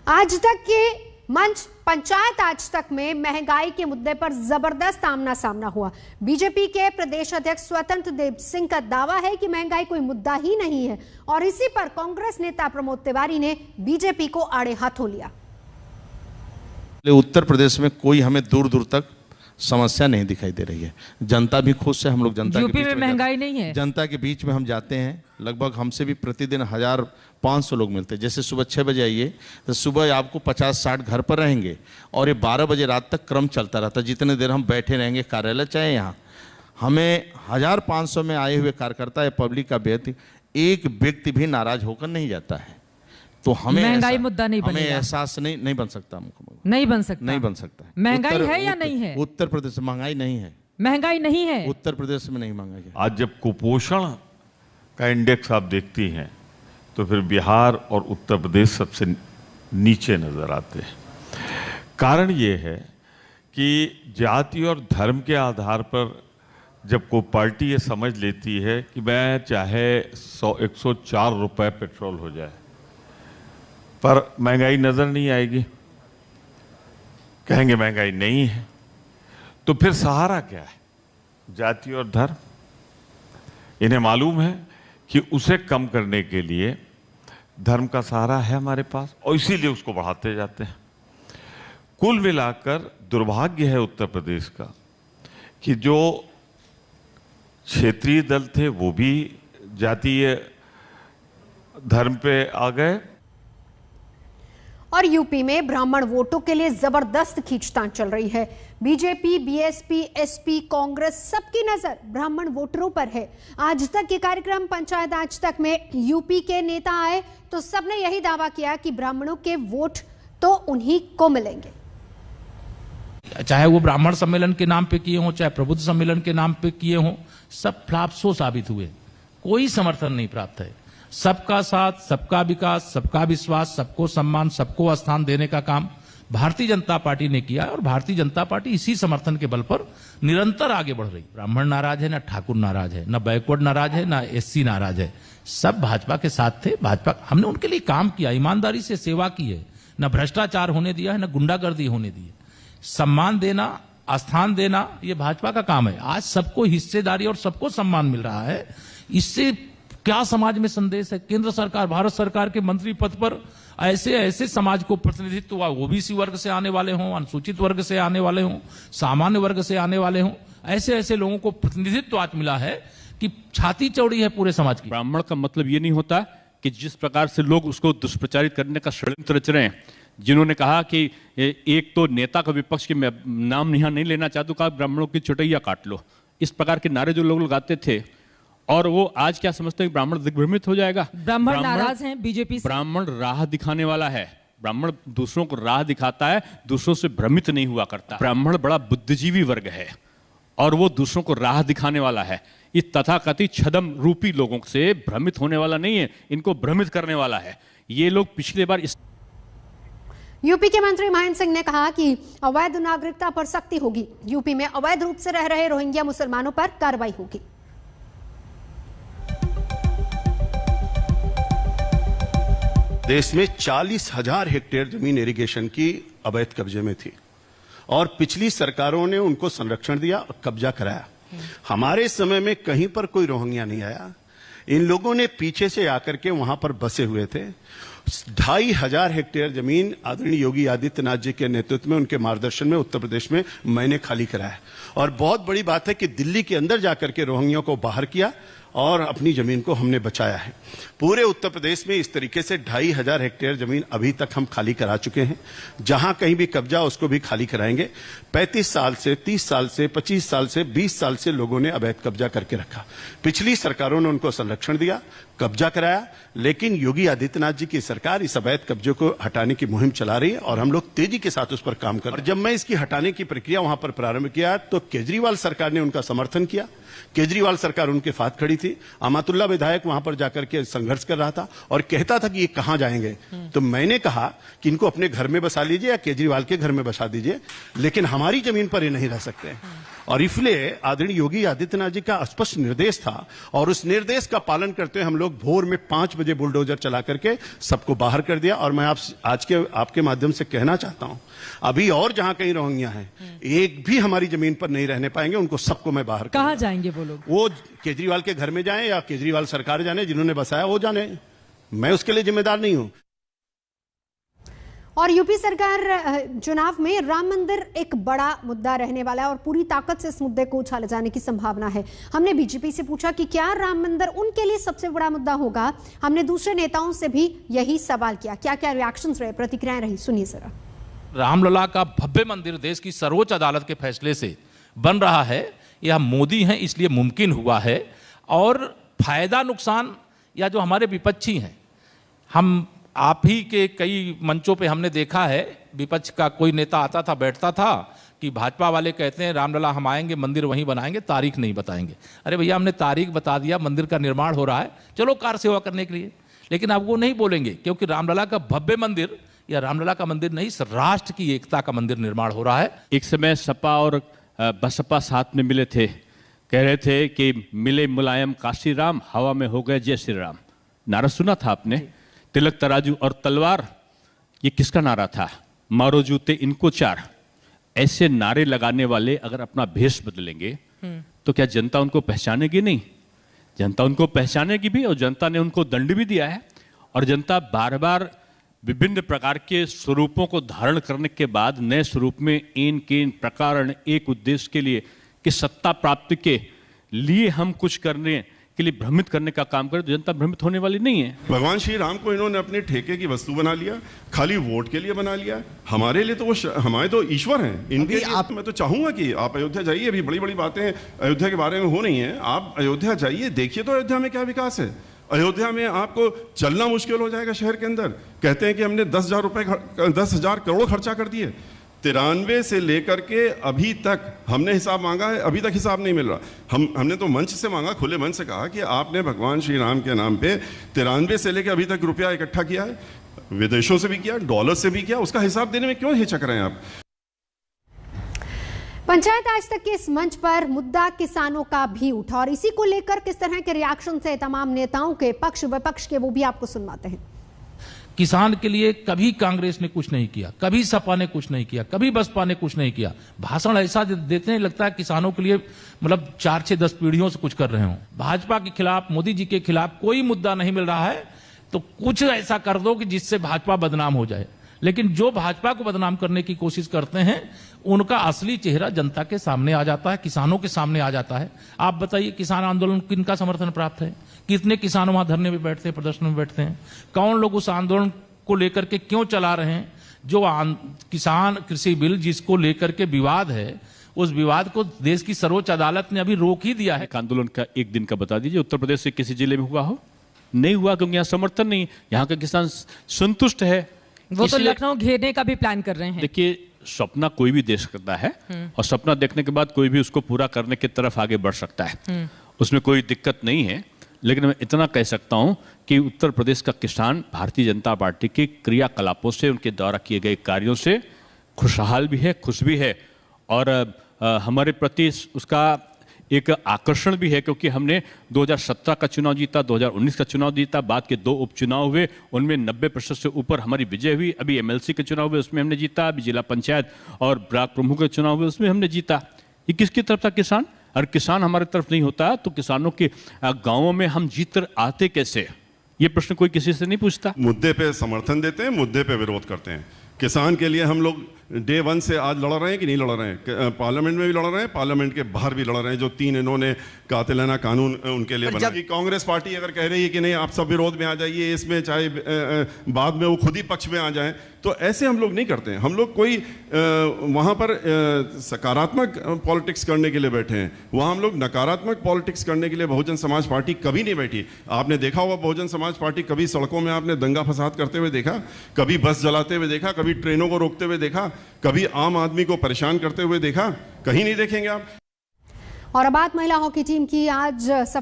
आज तक के मंच पंचायत आज तक में महंगाई के मुद्दे पर जबरदस्त आमना सामना हुआ। बीजेपी के प्रदेश अध्यक्ष स्वतंत्र देव सिंह का दावा है कि महंगाई कोई मुद्दा ही नहीं है और इसी पर कांग्रेस नेता प्रमोद तिवारी ने बीजेपी को आड़े हाथों लिया। उत्तर प्रदेश में कोई हमें दूर दूर तक समस्या नहीं दिखाई दे रही है। जनता भी खुश है। हम लोग जनता के बीच में महंगाई नहीं है। जनता के बीच में हम जाते हैं, लगभग हमसे भी प्रतिदिन 1500 लोग मिलते हैं। जैसे सुबह 6 बजे आइए तो सुबह आपको 50-60 घर पर रहेंगे और ये 12 बजे रात तक क्रम चलता रहता है। जितने देर हम बैठे रहेंगे कार्यालय चाहे यहाँ, हमें 1500 में आए हुए कार्यकर्ता या पब्लिक का व्यक्ति एक व्यक्ति भी नाराज होकर नहीं जाता है। तो हमें महंगाई मुद्दा नहीं बनेगा। हमें एहसास नहीं बन सकता। नहीं बन सकता। नहीं बन सकता। महंगाई है या नहीं है? उत्तर प्रदेश में महंगाई नहीं है। महंगाई नहीं है उत्तर प्रदेश में नहीं महंगाई है। आज जब कुपोषण का इंडेक्स आप देखती हैं तो फिर बिहार और उत्तर प्रदेश सबसे नीचे नजर आते हैं। कारण ये है कि जाति और धर्म के आधार पर जब कोई पार्टी ये समझ लेती है कि मैं चाहे 104 रुपए पेट्रोल हो जाए पर महंगाई नजर नहीं आएगी, कहेंगे महंगाई नहीं है, तो फिर सहारा क्या है? जाति और धर्म। इन्हें मालूम है कि उसे कम करने के लिए धर्म का सहारा है हमारे पास और इसीलिए उसको बढ़ाते जाते हैं। कुल मिलाकर दुर्भाग्य है उत्तर प्रदेश का कि जो क्षेत्रीय दल थे वो भी जातीय धर्म पे आ गए। और यूपी में ब्राह्मण वोटों के लिए जबरदस्त खींचतान चल रही है। बीजेपी, बीएसपी, एसपी, कांग्रेस सबकी नजर ब्राह्मण वोटरों पर है। आज तक के कार्यक्रम पंचायत आज तक में यूपी के नेता आए तो सबने यही दावा किया कि ब्राह्मणों के वोट तो उन्हीं को मिलेंगे। चाहे वो ब्राह्मण सम्मेलन के नाम पे किए हों, चाहे प्रबुद्ध सम्मेलन के नाम पे किए हों, सब फ्लॉप साबित हुए। कोई समर्थन नहीं प्राप्त है। सबका साथ, सबका विकास, सबका विश्वास, सबको सम्मान, सबको स्थान देने का काम भारतीय जनता पार्टी ने किया और भारतीय जनता पार्टी इसी समर्थन के बल पर निरंतर आगे बढ़ रही। ब्राह्मण नाराज है, ना ठाकुर नाराज है, ना बैकवर्ड नाराज है, ना एससी नाराज है। सब भाजपा के साथ थे। भाजपा, हमने उनके लिए काम किया, ईमानदारी से सेवा की है, ना भ्रष्टाचार होने दिया है, ना गुंडागर्दी होने दी है। सम्मान देना, आस्थान देना, ये भाजपा का काम है। आज सबको हिस्सेदारी और सबको सम्मान मिल रहा है। इससे क्या समाज में संदेश है? केंद्र सरकार, भारत सरकार के मंत्री पद पर ऐसे समाज को प्रतिनिधित्व, ओबीसी वर्ग से आने वाले हों, अनुसूचित वर्ग से आने वाले हों, सामान्य वर्ग से आने वाले हों, ऐसे लोगों को प्रतिनिधित्व आज मिला है कि छाती चौड़ी है पूरे समाज की। ब्राह्मण का मतलब ये नहीं होता कि जिस प्रकार से लोग उसको दुष्प्रचारित करने का षड्यंत्र रच रहे हैं, जिन्होंने कहा कि एक तो नेता का विपक्ष के नाम यहाँ नहीं लेना चाहते, कहा ब्राह्मणों की चुटैया काट लो, इस प्रकार के नारे जो लोग लगाते थे, और वो आज क्या समझते हैं? ब्राह्मण दिग्भ्रमित हो जाएगा। ब्राह्मण नाराज हैं बीजेपी से। ब्राह्मण राह दिखाने वाला है। ब्राह्मण दूसरों को राह दिखाता है, दूसरों से भ्रमित नहीं हुआ करता। ब्राह्मण बड़ा बुद्धिजीवी वर्ग है और वो दूसरों को राह दिखाने वाला है। इस तथाकथित छदम रूपी लोगों से भ्रमित होने वाला नहीं है, इनको भ्रमित करने वाला है। ये लोग पिछले बार यूपी के मंत्री महेंद्र सिंह ने कहा कि अवैध नागरिकता पर सख्ती होगी। यूपी में अवैध रूप से रह रहे रोहिंग्या मुसलमानों पर कार्रवाई होगी। देश में 40,000 हेक्टेयर जमीन इरिगेशन की अवैध कब्जे में थी और पिछली सरकारों ने उनको संरक्षण दिया और कब्जा कराया। हमारे समय में कहीं पर कोई रोहिंग्या नहीं आया। इन लोगों ने पीछे से आकर के वहां पर बसे हुए थे। 2,500 हेक्टेयर जमीन आदरणीय योगी आदित्यनाथ जी के नेतृत्व में, उनके मार्गदर्शन में उत्तर प्रदेश में मैंने खाली कराया। और बहुत बड़ी बात है कि दिल्ली के अंदर जाकर के रोहिंग्या को बाहर किया और अपनी जमीन को हमने बचाया है। पूरे उत्तर प्रदेश में इस तरीके से 2,500 हेक्टेयर जमीन अभी तक हम खाली करा चुके हैं। जहां कहीं भी कब्जा उसको भी खाली कराएंगे। 35 साल से, 30 साल से, 25 साल से, 20 साल से लोगों ने अवैध कब्जा करके रखा। पिछली सरकारों ने उनको संरक्षण दिया, कब्जा कराया, लेकिन योगी आदित्यनाथ जी की सरकार इस अवैध कब्जे को हटाने की मुहिम चला रही है और हम लोग तेजी के साथ उस पर काम कर रहे हैं। और जब मैं इसकी हटाने की प्रक्रिया वहां पर प्रारंभ किया तो केजरीवाल सरकार ने उनका समर्थन किया। केजरीवाल सरकार उनके साथ खड़ी थी। अमातुल्ला विधायक वहां पर जाकर के संघर्ष कर रहा था और कहता था कि ये कहां जाएंगे, तो मैंने कहा कि इनको अपने घर में बसा लीजिए या केजरीवाल के घर में बसा दीजिए, लेकिन हमारी जमीन पर ये नहीं रह सकते। और इसलिए आदरणीय योगी आदित्यनाथ जी का स्पष्ट निर्देश था और उस निर्देश का पालन करते हुए हम लोग भोर में 5 बजे बुलडोजर चला करके सबको बाहर कर दिया। और मैं आज के आपके माध्यम से कहना चाहता हूं, अभी और जहां कहीं रोहिंग्या हैं, एक भी हमारी जमीन पर नहीं रहने पाएंगे, उनको सबको मैं बाहर कहाँ जाएंगे वो लोग? वो केजरीवाल के घर में जाएं या केजरीवाल सरकार जाने, जिन्होंने बसाया वो जाने, मैं उसके लिए जिम्मेदार नहीं हूं। और यूपी सरकार चुनाव में राम मंदिर एक बड़ा मुद्दा रहने वाला है और पूरी ताकत से इस मुद्दे को उछाले जाने की संभावना है। हमने बीजेपी से पूछा कि क्या राम मंदिर उनके लिए सबसे बड़ा मुद्दा होगा। हमने दूसरे नेताओं से भी यही सवाल किया। क्या क्या रिएक्शंस रहे, प्रतिक्रियाएं रही, सुनिए जरा। रामलला का भव्य मंदिर देश की सर्वोच्च अदालत के फैसले से बन रहा है। यह मोदी हैं इसलिए मुमकिन हुआ है। और फायदा नुकसान या जो हमारे विपक्षी हैं, हम आप ही के कई मंचों पे हमने देखा है, विपक्ष का कोई नेता आता था, बैठता था कि भाजपा वाले कहते हैं रामलला हम आएंगे, मंदिर वहीं बनाएंगे, तारीख नहीं बताएंगे। अरे भैया हमने तारीख बता दिया, मंदिर का निर्माण हो रहा है, चलो कार सेवा करने के लिए। लेकिन अब वो नहीं बोलेंगे क्योंकि रामलला का भव्य मंदिर या रामलला का मंदिर नहीं, इस राष्ट्र की एकता का मंदिर निर्माण हो रहा है। एक समय सपा और बसपा साथ में मिले थे, कह रहे थे कि मिले मुलायम काशी राम, हवा में हो गए जय श्री राम। नारा सुना था आपने? तिलक तराजू और तलवार, ये किसका नारा था? मारो जूते इनको चार। ऐसे नारे लगाने वाले अगर अपना भेष बदलेंगे तो क्या जनता उनको पहचानेगी? नहीं, जनता उनको पहचानेगी भी, और जनता ने उनको दंड भी दिया है। और जनता बार बार विभिन्न प्रकार के स्वरूपों को धारण करने के बाद नए स्वरूप में इन केन प्रकार एक उद्देश्य के लिए कि सत्ता प्राप्ति के लिए हम कुछ करने के लिए भ्रमित करने का काम करे, तो जनता भ्रमित होने वाली नहीं है। भगवान श्री राम को इन्होंने अपने ठेके की वस्तु बना लिया, खाली वोट के लिए बना लिया। हमारे लिए तो वो हमारे तो ईश्वर हैं। इनके आप, मैं तो चाहूंगा कि आप अयोध्या जाइए। अभी बड़ी बड़ी बातें अयोध्या के बारे में हो रही हैं, आप अयोध्या जाइए, देखिए तो अयोध्या में क्या विकास है। अयोध्या में आपको चलना मुश्किल हो जाएगा शहर के अंदर। कहते हैं कि हमने 10,000 करोड़ खर्चा कर दिए। 93 से लेकर के अभी तक हमने हिसाब मांगा है, अभी तक हिसाब नहीं मिल रहा। हमने तो मंच से मांगा, खुले मंच से कहा कि आपने भगवान श्री राम के नाम पे 93 से लेकर अभी तक रुपया इकट्ठा किया है, विदेशों से भी किया, डॉलर से भी किया, उसका हिसाब देने में क्यों हिचक रहे हैं आप? पंचायत आज तक के इस मंच पर मुद्दा किसानों का भी उठा और इसी को लेकर किस तरह के रिएक्शन थे तमाम नेताओं के, पक्ष विपक्ष के, वो भी आपको सुनवाते हैं। किसान के लिए कभी कांग्रेस ने कुछ नहीं किया, कभी सपा ने कुछ नहीं किया, कभी बसपा ने कुछ नहीं किया। भाषण ऐसा देते हैं लगता है किसानों के लिए मतलब 4 से 10 पीढ़ियों से कुछ कर रहे हो। भाजपा के खिलाफ, मोदी जी के खिलाफ कोई मुद्दा नहीं मिल रहा है तो कुछ ऐसा कर दो कि जिससे भाजपा बदनाम हो जाए। लेकिन जो भाजपा को बदनाम करने की कोशिश करते हैं उनका असली चेहरा जनता के सामने आ जाता है, किसानों के सामने आ जाता है। आप बताइए किसान आंदोलन किनका समर्थन प्राप्त है? कितने किसान वहां धरने में बैठते हैं, प्रदर्शन में बैठते हैं? कौन लोग उस आंदोलन को लेकर के क्यों चला रहे हैं? जो किसान कृषि बिल जिसको लेकर के विवाद है, उस विवाद को देश की सर्वोच्च अदालत ने अभी रोक ही दिया है। आंदोलन का एक दिन का बता दीजिए, उत्तर प्रदेश से किसी जिले में हुआ हो? नहीं हुआ, क्योंकि यहाँ समर्थन नहीं, यहाँ का किसान संतुष्ट है। वो तो लखनऊ घेरने का भी प्लान कर रहे हैं। देखिए, सपना कोई भी देख सकता है और सपना देखने के बाद कोई भी उसको पूरा करने की तरफ आगे बढ़ सकता है, उसमें कोई दिक्कत नहीं है। लेकिन मैं इतना कह सकता हूं कि उत्तर प्रदेश का किसान भारतीय जनता पार्टी के क्रियाकलापों से, उनके द्वारा किए गए कार्यों से खुशहाल भी है, खुश भी है और हमारे प्रति उसका एक आकर्षण भी है, क्योंकि हमने 2017 का चुनाव जीता, 2019 का चुनाव जीता, बाद के 2 उपचुनाव हुए, उनमें 90% से ऊपर हमारी विजय हुई। अभी एमएलसी के चुनाव हुए, उसमें हमने जीता। अभी जिला पंचायत और ब्लॉक प्रमुख के चुनाव हुए, उसमें हमने जीता। ये किसकी तरफ था? किसान। और किसान हमारी तरफ नहीं होता तो किसानों के गाँवों में हम जीत कर आते कैसे? ये प्रश्न कोई किसी से नहीं पूछता। मुद्दे पे समर्थन देते हैं, मुद्दे पे विरोध करते हैं। किसान के लिए हम लोग डे 1 से आज लड़ रहे हैं कि नहीं लड़ रहे हैं? पार्लियामेंट में भी लड़ रहे हैं, पार्लियामेंट के बाहर भी लड़ रहे हैं। जो 3 इन्होंने कातिलाना कानून उनके लिए बना। कांग्रेस पार्टी अगर कह रही है कि नहीं आप सब विरोध में आ जाइए, इसमें चाहे बाद में वो खुद ही पक्ष में आ जाए, तो ऐसे हम लोग नहीं करते हैं। हम लोग कोई वहाँ पर सकारात्मक पॉलिटिक्स करने के लिए बैठे हैं, वहाँ हम लोग नकारात्मक पॉलिटिक्स करने के लिए बहुजन समाज पार्टी कभी नहीं बैठी। आपने देखा होगा बहुजन समाज पार्टी कभी सड़कों में आपने दंगा फसाद करते हुए देखा? कभी बस जलाते हुए देखा? कभी ट्रेनों को रोकते हुए देखा? कभी आम आदमी को परेशान करते हुए देखा? कहीं नहीं देखेंगे आप। और अब बात महिला हॉकी टीम की। आज सफर